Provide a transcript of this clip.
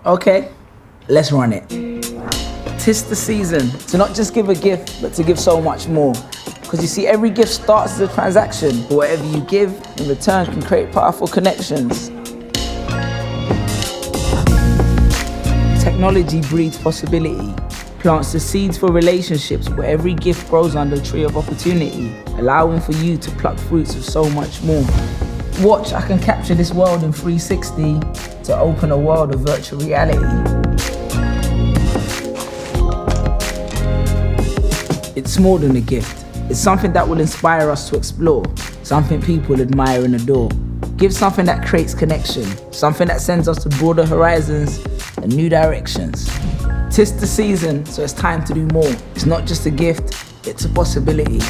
Okay, let's run it. 'Tis the season to not just give a gift, but to give so much more. Because you see, every gift starts as a transaction, but whatever you give in return can create powerful connections. Technology breeds possibility, plants the seeds for relationships where every gift grows under a tree of opportunity, allowing for you to pluck fruits of so much more. Watch, I can capture this world in 360 to open a world of virtual reality. It's more than a gift. It's something that will inspire us to explore, something people admire and adore. Give something that creates connection, something that sends us to broader horizons and new directions. 'Tis the season, so it's time to do more. It's not just a gift, it's a possibility.